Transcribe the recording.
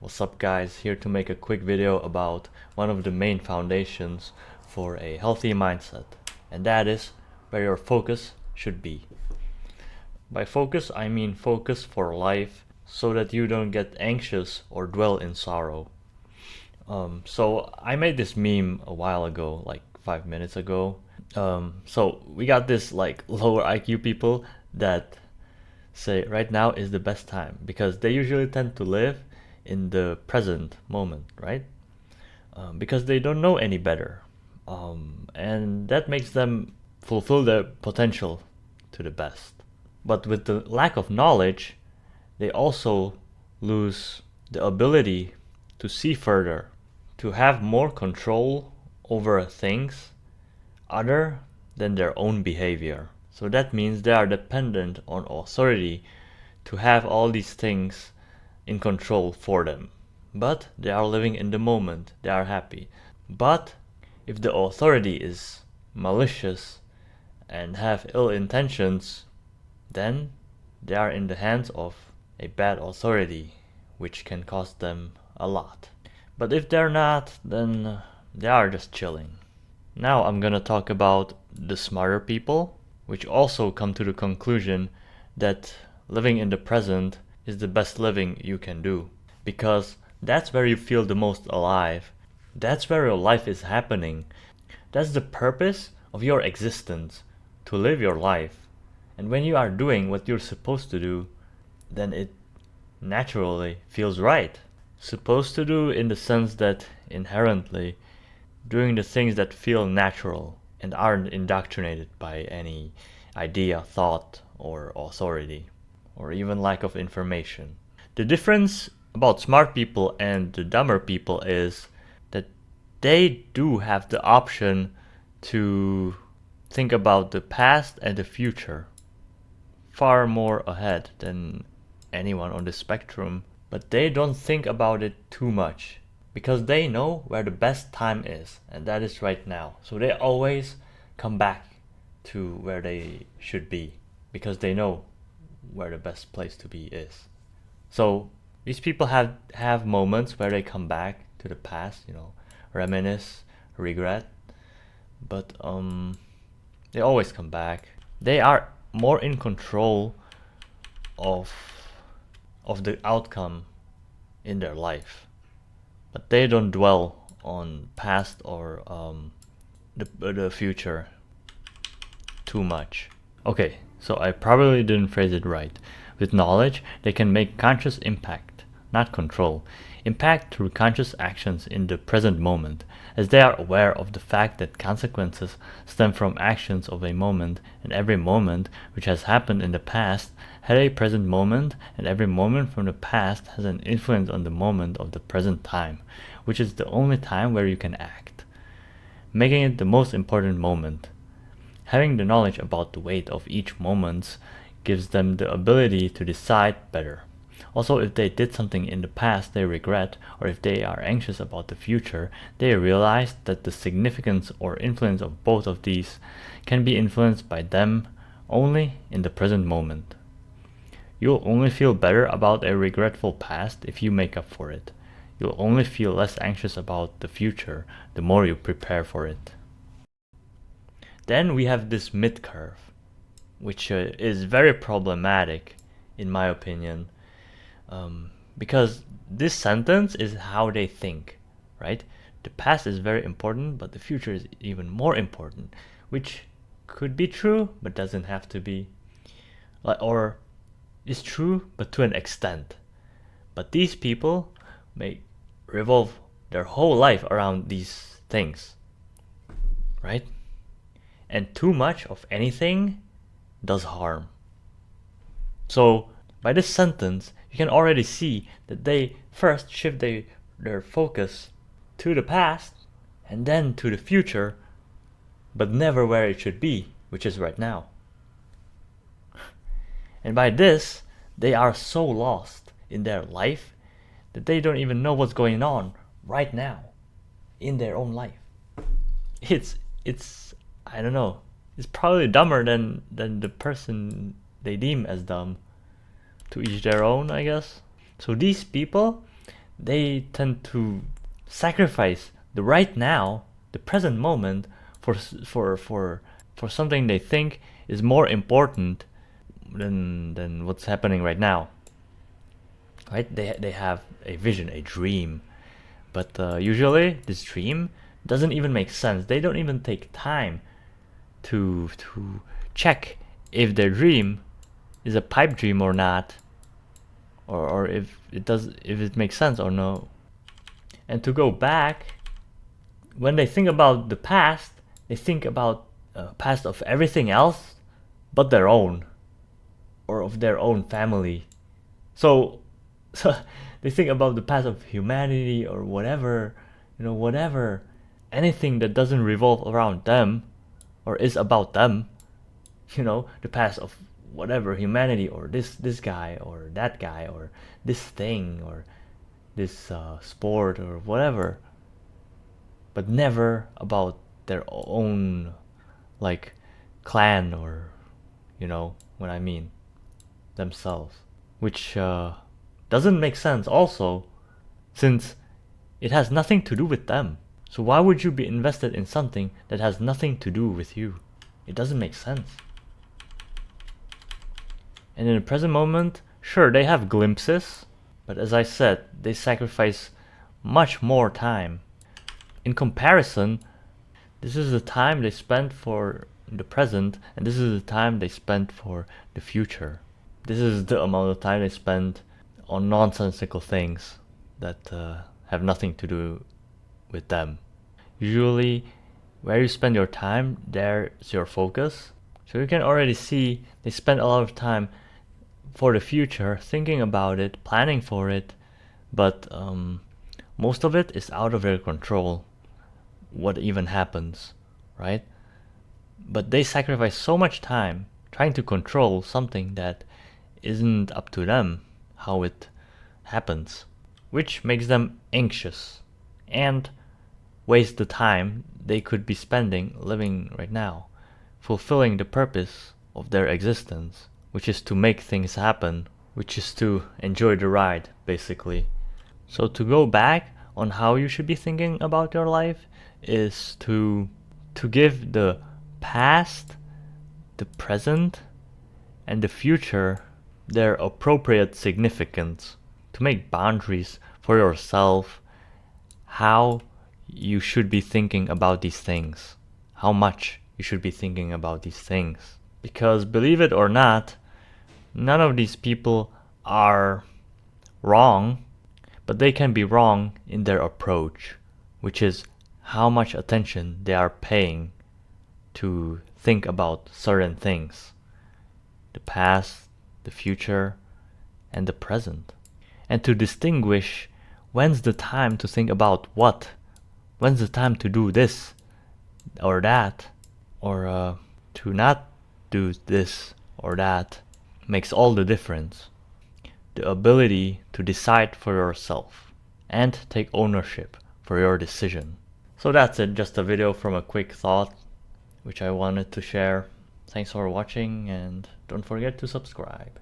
What's up guys, here to make a quick video about one of the main foundations for a healthy mindset, and that is where your focus should be. By focus I mean focus for life, so that you don't get anxious or dwell in sorrow. So I made this meme a while ago, like 5 minutes ago. So we got this like lower IQ people that say right now is the best time, because they usually tend to live in the present moment, right? Because they don't know any better. And that makes them fulfill their potential to the best. But with the lack of knowledge, they also lose the ability to see further, to have more control over things other than their own behavior. So that means they are dependent on authority to have all these things in control for them. But they are living in the moment, they are happy. But if the authority is malicious and have ill intentions, then they are in the hands of a bad authority, which can cost them a lot. But if they're not, then they are just chilling. Now I'm gonna talk about the smarter people, which also come to the conclusion that living in the present is the best living you can do, because that's where you feel the most alive. That's where your life is happening. That's the purpose of your existence, to live your life. And when you are doing what you're supposed to do, then it naturally feels right. Supposed to do in the sense that inherently doing the things that feel natural and aren't indoctrinated by any idea, thought, or authority, or even lack of information. The difference about smart people and the dumber people is that they do have the option to think about the past and the future far more ahead than anyone on the spectrum, but they don't think about it too much because they know where the best time is, and that is right now. So they always come back to where they should be because they know where the best place to be is. So these people have moments where they come back to the past, reminisce, regret, but they always come back. They are more in control of the outcome in their life, but they don't dwell on past or the future too much. Okay, so I probably didn't phrase it right. With knowledge, they can make conscious impact, not control. Impact through conscious actions in the present moment, as they are aware of the fact that consequences stem from actions of a moment, and every moment which has happened in the past had a present moment, and every moment from the past has an influence on the moment of the present time, which is the only time where you can act, making it the most important moment. Having the knowledge about the weight of each moment gives them the ability to decide better. Also, if they did something in the past they regret, or if they are anxious about the future, they realize that the significance or influence of both of these can be influenced by them only in the present moment. You'll only feel better about a regretful past if you make up for it. You'll only feel less anxious about the future the more you prepare for it. Then we have this midcurve, which is very problematic in my opinion, because this sentence is how they think, right? The past is very important, but the future is even more important, which could be true but doesn't have to be, or is true but to an extent. But these people may revolve their whole life around these things, right? And too much of anything does harm. So by this sentence, you can already see that they first shift their focus to the past and then to the future, but never where it should be, which is right now. And by this, they are so lost in their life that they don't even know what's going on right now in their own life. It's I don't know. It's probably dumber than the person they deem as dumb. To each their own, I guess. So these people, they tend to sacrifice the right now, the present moment, for something they think is more important than what's happening right now. Right? They have a vision, a dream, but usually this dream doesn't even make sense. They don't even take time to check if their dream is a pipe dream or not, or if it makes sense or no. And to go back, when they think about the past, they think about past of everything else but their own, or of their own family. So they think about the past of humanity or whatever, whatever, anything that doesn't revolve around them or is about them, the past of whatever, humanity, or this guy or that guy or this thing or this sport or whatever, but never about their own, like, clan, or what I mean, themselves, which doesn't make sense also, since it has nothing to do with them. So why would you be invested in something that has nothing to do with you? It doesn't make sense. And in the present moment, sure, they have glimpses, but as I said, they sacrifice much more time. In comparison, this is the time they spent for the present, and this is the time they spent for the future. This is the amount of time they spend on nonsensical things that have nothing to do with them. Usually, where you spend your time, there's your focus. So you can already see they spend a lot of time for the future, thinking about it, planning for it, but most of it is out of their control, what even happens, right? But they sacrifice so much time trying to control something that isn't up to them, how it happens, which makes them anxious and waste the time they could be spending living right now, fulfilling the purpose of their existence, which is to make things happen, which is to enjoy the ride, basically. So to go back on how you should be thinking about your life is to give the past, the present, and the future their appropriate significance, to make boundaries for yourself, how you should be thinking about these things, how much you should be thinking about these things. Because believe it or not, none of these people are wrong, but they can be wrong in their approach, which is how much attention they are paying to think about certain things, the past, the future, and the present. And to distinguish when's the time to think about what, when's the time to do this or that, or to not do this or that, makes all the difference. The ability to decide for yourself and take ownership for your decision. So that's it, just a video from a quick thought which I wanted to share. Thanks for watching, and don't forget to subscribe.